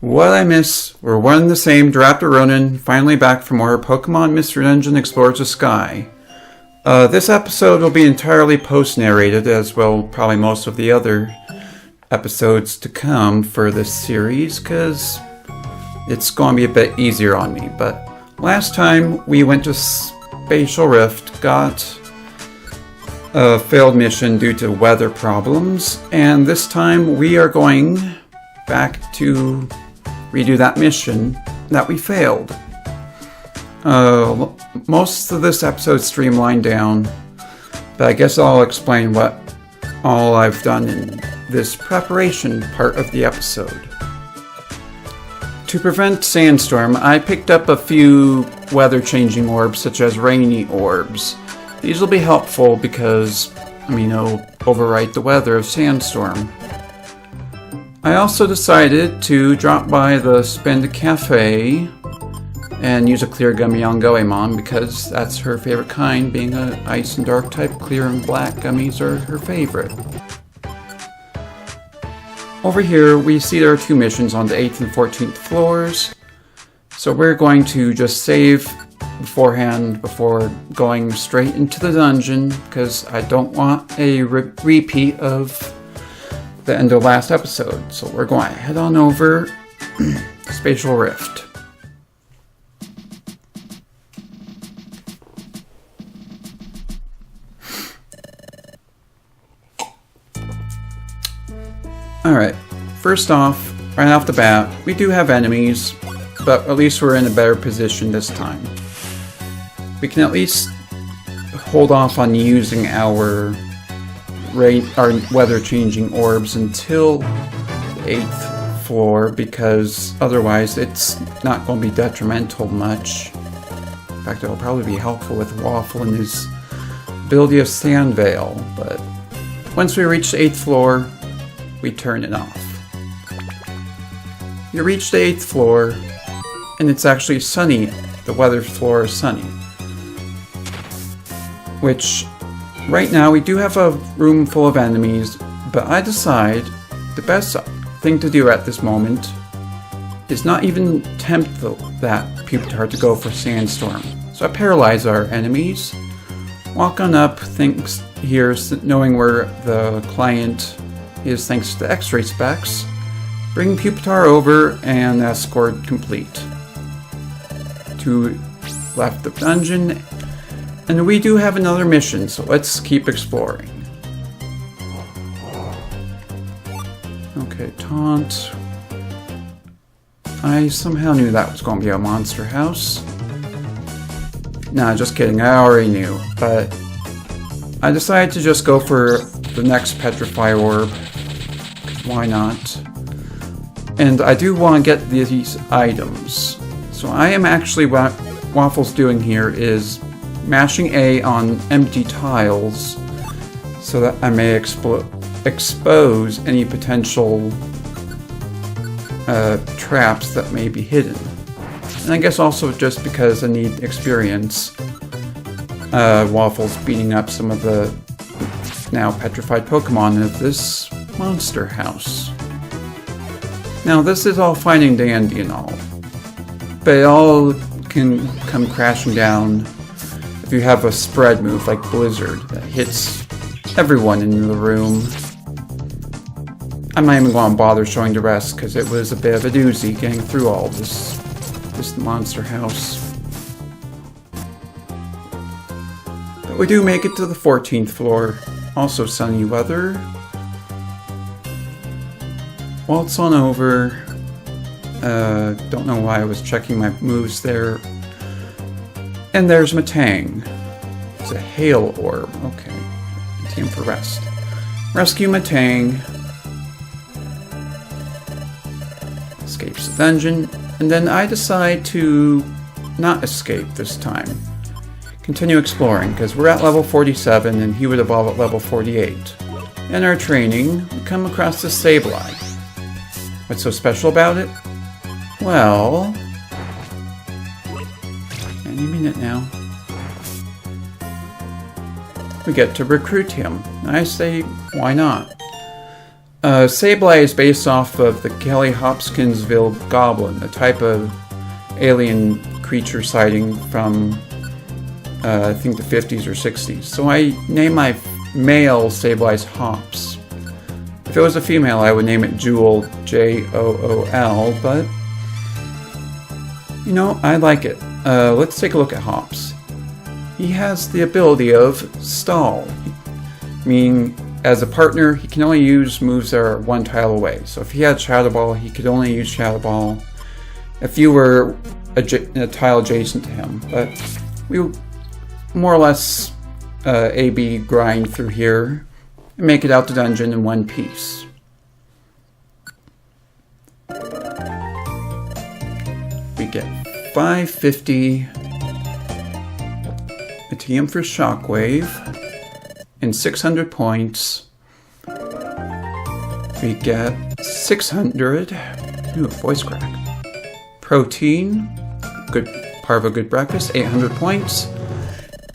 What I miss? We're one and the same, Raptor Ronin, finally back for more Pokemon Mystery Dungeon Explores the Sky. This episode will be entirely post-narrated, as well probably most of the other episodes to come for this series, because it's going to be a bit easier on me. But last time we went to Spatial Rift, got a failed mission due to weather problems, and this time we are going back to redo that mission that we failed. Most of this episode streamlined down, but I guess I'll explain what all I've done in this preparation part of the episode. To prevent sandstorm, I picked up a few weather-changing orbs, such as rainy orbs. These will be helpful because, they'll overwrite the weather of sandstorm. I also decided to drop by the Spend Cafe and use a clear gummy on Goemon because that's her favorite kind, being an ice and dark type. Clear and black gummies are her favorite. Over here we see there are two missions on the 8th and 14th floors, so we're going to just save beforehand before going straight into the dungeon because I don't want a repeat of the end of last episode. So we're going to head on over Spatial Rift. Alright, first off, right off the bat, we do have enemies, but at least we're in a better position this time. We can at least hold off on using our weather-changing orbs until the 8th floor, because otherwise it's not going to be detrimental much. In fact, it'll probably be helpful with Waffle and his ability of Sand Veil, but once we reach the 8th floor, we turn it off. You reach the 8th floor, and it's actually sunny. The weather floor is sunny. Which, right now, we do have a room full of enemies, but I decide the best thing to do at this moment is not even tempt that Pupitar to go for Sandstorm. So I paralyze our enemies, walk on up, thinks here, knowing where the client is thanks to X-ray specs, bring Pupitar over, and escort complete. To left the dungeon, and we do have another mission, so let's keep exploring. Okay, taunt. I somehow knew that was going to be a monster house. Nah, just kidding, I already knew, but I decided to just go for the next Petrify Orb. Why not? And I do want to get these items. So I am actually, what Waffle's doing here is mashing A on empty tiles so that I may expose any potential traps that may be hidden. And I guess also just because I need experience, Waffle's beating up some of the now petrified Pokemon of this monster house. Now this is all fine and dandy and all, but it all can come crashing down if you have a spread move like Blizzard that hits everyone in the room. I'm not even going to bother showing the rest because it was a bit of a doozy getting through all this monster house. But we do make it to the 14th floor, also sunny weather. Waltz on over. Don't know why I was checking my moves there. And there's Matang. It's a Hail Orb. Okay. Team for rest. Rescue Matang. Escapes the dungeon. And then I decide to not escape this time. Continue exploring, because we're at level 47 and he would evolve at level 48. In our training, we come across this Sableye. What's so special about it? Well, any minute now, we get to recruit him. I say, why not? Sableye is based off of the Kelly Hopkinsville Goblin, a type of alien creature sighting from, I think the 50s or 60s. So I named my male Sableye's Hops. If it was a female, I would name it Jool, Jool, but, you know, I like it. Let's take a look at Hops. He has the ability of Stall, meaning as a partner, he can only use moves that are one tile away. So if he had Shadow Ball, he could only use Shadow Ball if you were a tile adjacent to him. But we more or less A-B grind through here and make it out the dungeon in one piece. We get 550 Atium for Shockwave and 600 points. We get 600 voice crack. Protein, good part of a good breakfast, 800 points.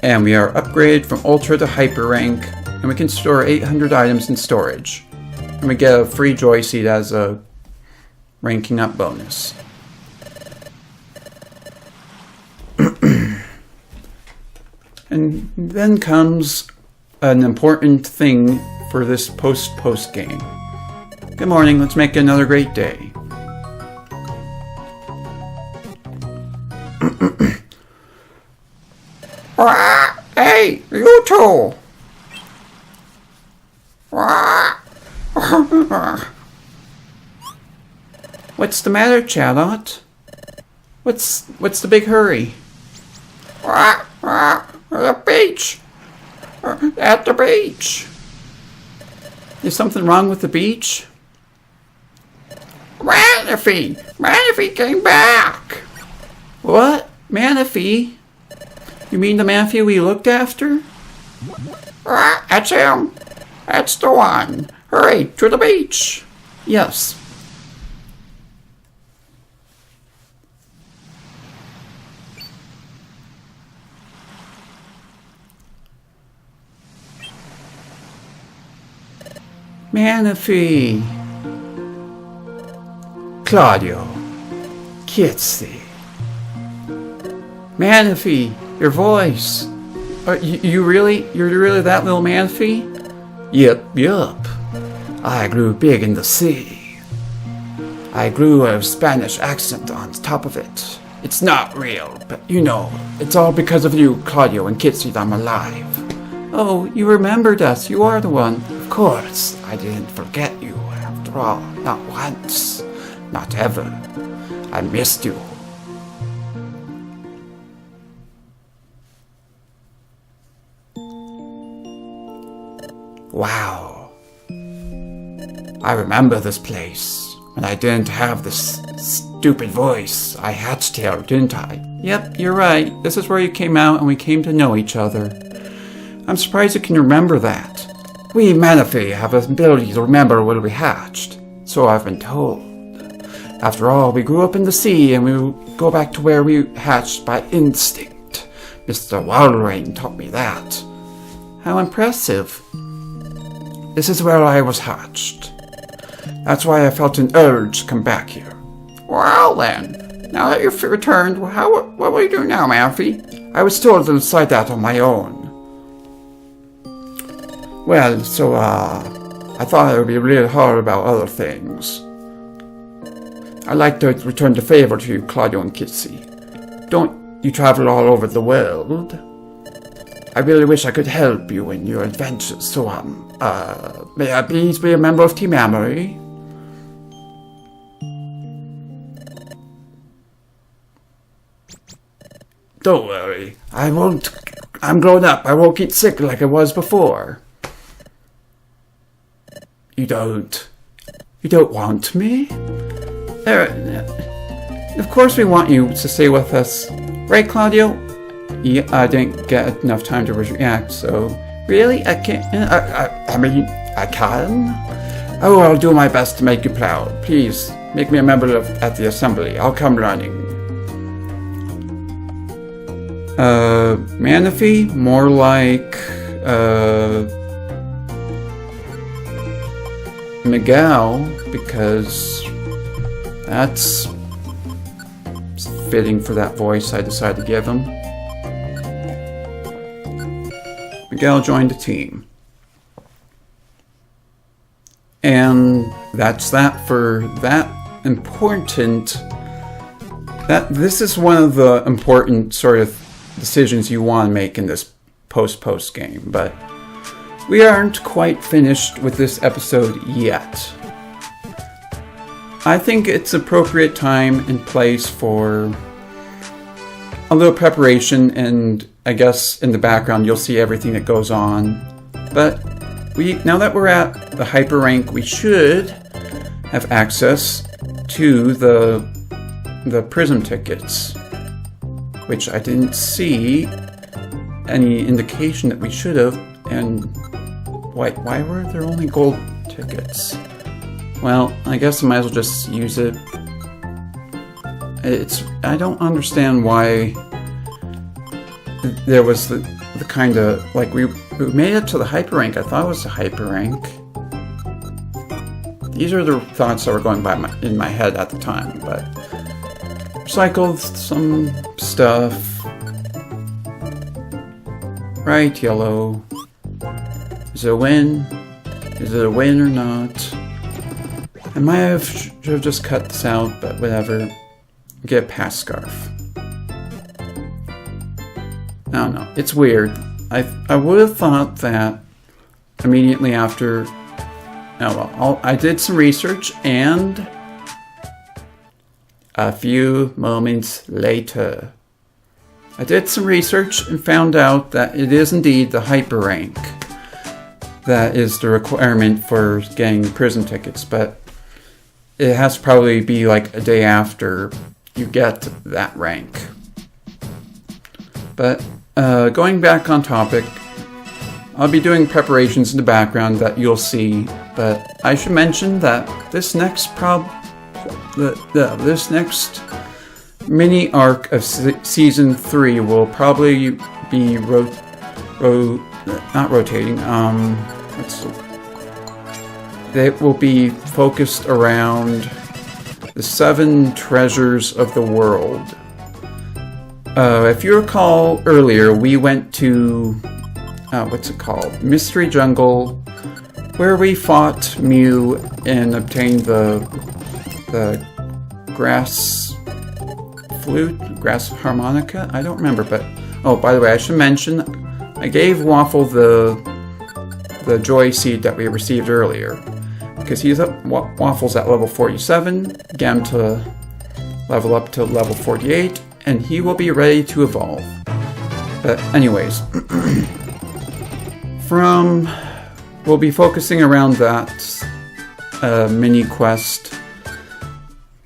And we are upgraded from Ultra to Hyper rank, and we can store 800 items in storage. And we get a free Joy Seed as a ranking up bonus. And then comes an important thing for this post game. Good morning, let's make another great day. Hey, you two! What's the matter, Charlotte? What's the big hurry? The beach! At the beach! Is something wrong with the beach? Manaphy came back! What? Manaphy? You mean the Manaphy we looked after? That's him! That's the one! Hurry, to the beach! Yes. Manaphy, Claudio, Kitsy, Manaphy, your voice. You're really that little Manaphy? Yup. I grew big in the sea. I grew a Spanish accent on top of it. It's not real, but you know, it's all because of you, Claudio and Kitsy, that I'm alive. Oh, you remembered us. You are the one. Of course, I didn't forget you, after all. Not once. Not ever. I missed you. Wow. I remember this place. When I didn't have this stupid voice. I hatched here, didn't I? Yep, you're right. This is where you came out and we came to know each other. I'm surprised you can remember that. We Manaphy have an ability to remember when we hatched, so I've been told. After all, we grew up in the sea and we go back to where we hatched by instinct. Mr. Wildrain taught me that. How impressive. This is where I was hatched. That's why I felt an urge to come back here. Well then, now that you've returned, what will you do now, Manaphy? I was told to decide that on my own. Well, so, I thought it would be really hard about other things. I'd like to return the favor to you, Claudio and Kitsy. Don't you travel all over the world? I really wish I could help you in your adventures, so, may I please be a member of Team Amory? Don't worry, I won't. I'm grown up, I won't get sick like I was before. You don't want me? Of course we want you to stay with us. Right, Claudio? Yeah, I didn't get enough time to react, so... Really? I can't... I mean, I can? Oh, I'll do my best to make you proud. Please, make me a member at the assembly. I'll come running. Manaphy? More like, Miguel, because that's fitting for that voice I decided to give him. Miguel joined the team. And that's that for that important. This is one of the important sort of decisions you want to make in this post game, but we aren't quite finished with this episode yet. I think it's appropriate time and place for a little preparation, and I guess in the background you'll see everything that goes on. But now that we're at the hyper rank, we should have access to the prism tickets, which I didn't see any indication that we should have. And why were there only gold tickets? Well, I guess I might as well just use it. I don't understand why there was the kind of, like, we made it to the hyper rank. I thought it was the hyper rank. These are the thoughts that were going by in my head at the time, but recycled some stuff. Right, yellow. Is it a win? Is it a win or not? I might should have just cut this out, but whatever. Get a pass scarf. I don't know. It's weird. I would have thought that immediately after. Oh well. I did some research, and a few moments later, I did some research and found out that it is indeed the hyper rank that is the requirement for getting prism tickets, but it has to probably be like a day after you get that rank. But going back on topic, I'll be doing preparations in the background that you'll see, but I should mention that this next this next mini arc of season 3 will probably be not rotating. They will be focused around the 7 treasures of the world. If you recall earlier, we went to what's it called? Mystery Jungle, where we fought Mew and obtained the grass flute, grass harmonica. I don't remember, but oh, by the way, I should mention I gave Waffle the joy seed that we received earlier, because he's up. Waffle's at level 47. Get him to level up to level 48, and he will be ready to evolve. But anyways, we'll be focusing around that mini quest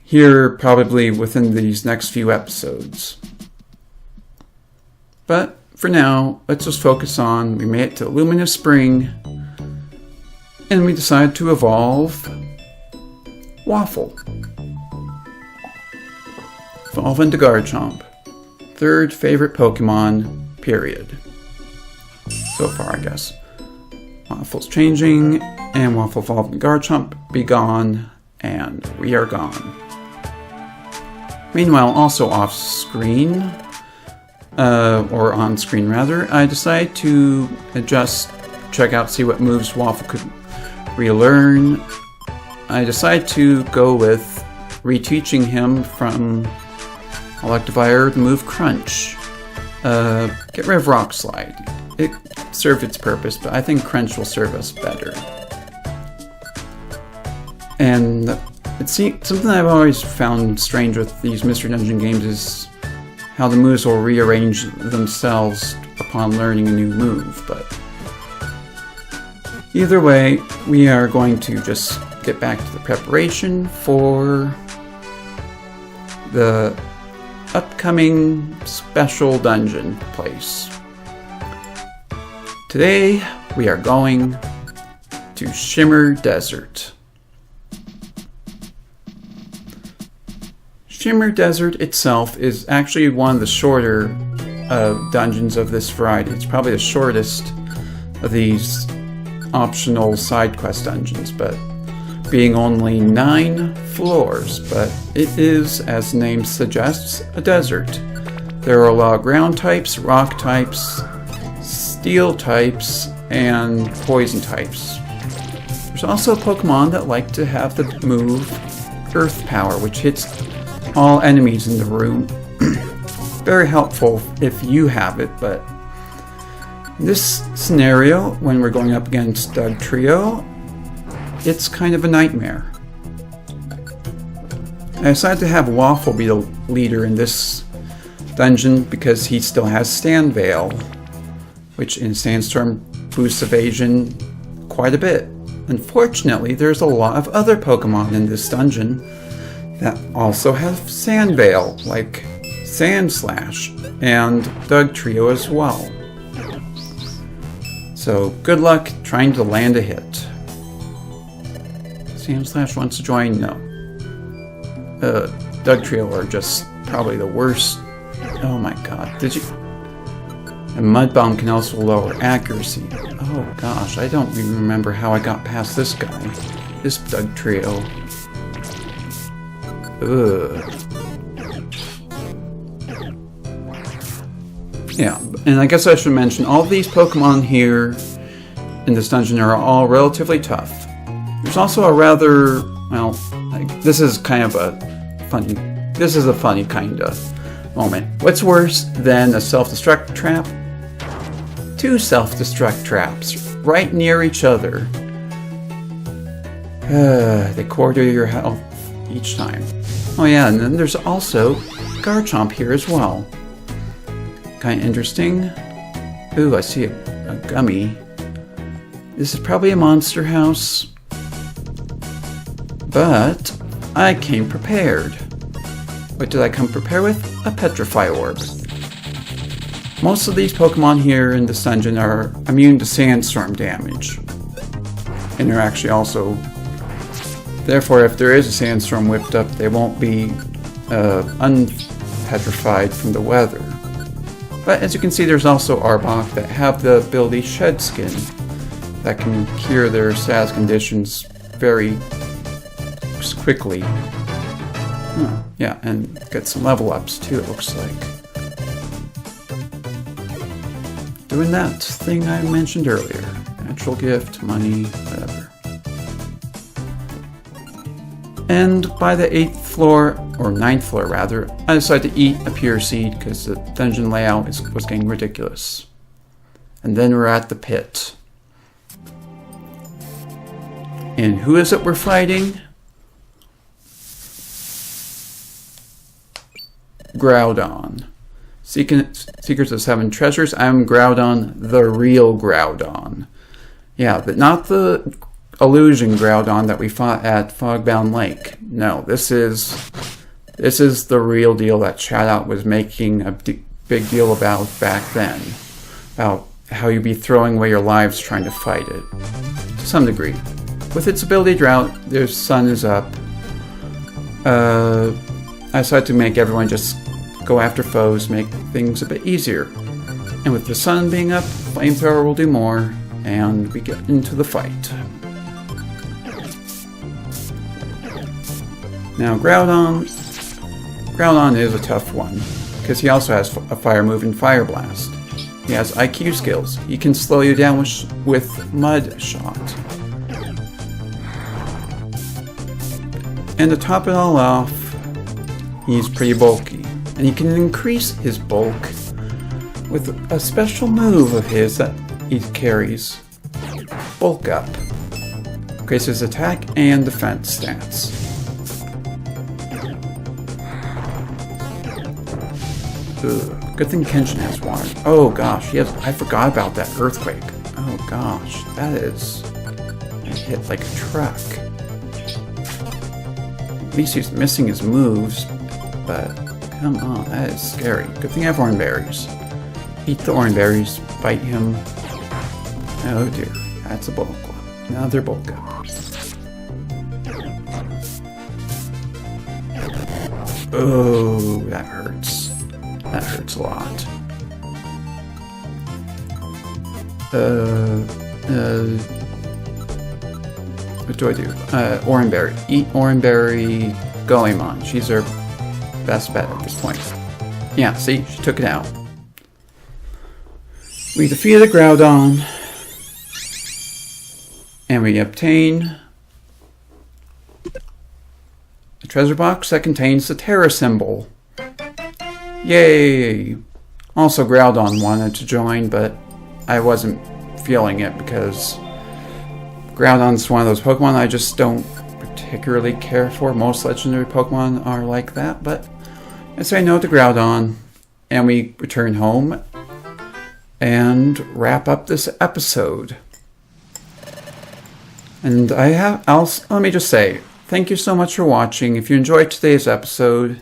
here, probably within these next few episodes. But for now, let's just focus on, we made it to Luminous Spring, and we decided to evolve Waffle. Evolve into Garchomp. 3rd favorite Pokemon, period. So far, I guess. Waffle's changing, and Waffle evolved into Garchomp. Be gone, and we are gone. Meanwhile, also off-screen, or on-screen rather, I decided to check out, see what moves Waffle could relearn. I decided to go with reteaching him from Electivire the move Crunch. Get rid of Rock Slide. It served its purpose, but I think Crunch will serve us better. And something I've always found strange with these Mystery Dungeon games is how the moves will rearrange themselves upon learning a new move, but either way, we are going to just get back to the preparation for the upcoming special dungeon place. Today, we are going to Shimmer Desert. Shimmer Desert itself is actually one of the shorter dungeons of this variety. It's probably the shortest of these optional side quest dungeons, but being only 9 floors, but it is, as the name suggests, a desert. There are a lot of ground types, rock types, steel types, and poison types. There's also Pokemon that like to have the move Earth Power, which hits all enemies in the room. Very helpful if you have it, but in this scenario, when we're going up against Doug Trio, it's kind of a nightmare. I decided to have Waffle be the leader in this dungeon because he still has Stand Veil, which in Sandstorm boosts evasion quite a bit. Unfortunately, there's a lot of other Pokemon in this dungeon that also have Sand Veil, like Sandslash and Doug Trio as well. So good luck trying to land a hit. Sandslash wants to join? No. Doug Trio are just probably the worst. Oh my god, did you... And Mud Bomb can also lower accuracy. Oh gosh, I don't even remember how I got past this guy. This Doug Trio. Ugh. Yeah, and I guess I should mention, all these Pokemon here in this dungeon are all relatively tough. There's also a rather, well, this is kind of a funny kind of moment. What's worse than a self-destruct trap? 2 self-destruct traps right near each other. They quarter your health each time. Oh yeah, and then there's also Garchomp here as well. Kind of interesting. Ooh, I see a gummy. This is probably a monster house. But I came prepared. What did I come prepared with? A Petrify Orb. Most of these Pokemon here in this dungeon are immune to Sandstorm damage. And they're actually also... Therefore, if there is a Sandstorm whipped up, they won't be unpetrified from the weather. But as you can see, there's also Arbok that have the ability Shed Skin that can cure their status conditions very quickly. Oh, yeah, and get some level ups too, it looks like. Doing that thing I mentioned earlier. Natural gift, money, whatever. And by the 8th floor, or 9th floor rather, I decided to eat a pure seed because the dungeon layout was getting ridiculous. And then we're at the pit. And who is it we're fighting? Groudon. Seekers of 7 Treasures. I'm Groudon, the real Groudon. Yeah, but not the illusion Groudon that we fought at Fogbound Lake. No, this is the real deal that Shoutout was making a big deal about back then. About how you'd be throwing away your lives trying to fight it. To some degree. With its ability Drought, their sun is up. I decided to make everyone just go after foes, make things a bit easier. And with the sun being up, Flamethrower will do more, and we get into the fight. Now Groudon is a tough one, because he also has a fire move and Fire Blast. He has IQ skills. He can slow you down with Mud Shot. And to top it all off, he's pretty bulky. And he can increase his bulk with a special move of his that he carries. Bulk Up. Increases attack and defense stats. Ugh, good thing Kenshin has water. Oh gosh, I forgot about that earthquake. Oh gosh, that hit like a truck. At least he's missing his moves, but come on, that is scary. Good thing I have orange berries. Eat the orange berries, bite him. Oh dear, that's a bulk up. Another bulk up. Oh, that hurts. That hurts a lot. What do I do? Oranberry. Eat Oranberry Goemon. She's our best bet at this point. Yeah, see? She took it out. We defeated Groudon. And we obtain a treasure box that contains the Terra symbol. Yay! Also, Groudon wanted to join, but I wasn't feeling it because Groudon's one of those Pokemon I just don't particularly care for. Most legendary Pokemon are like that, but I say no to Groudon, and we return home and wrap up this episode. And let me just say, thank you so much for watching. If you enjoyed today's episode,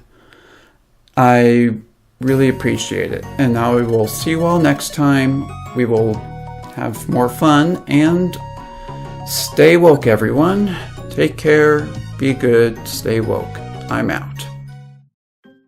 I really appreciate it. And now we will see you all next time. We will have more fun, and stay woke, everyone. Take care, be good, stay woke. I'm out.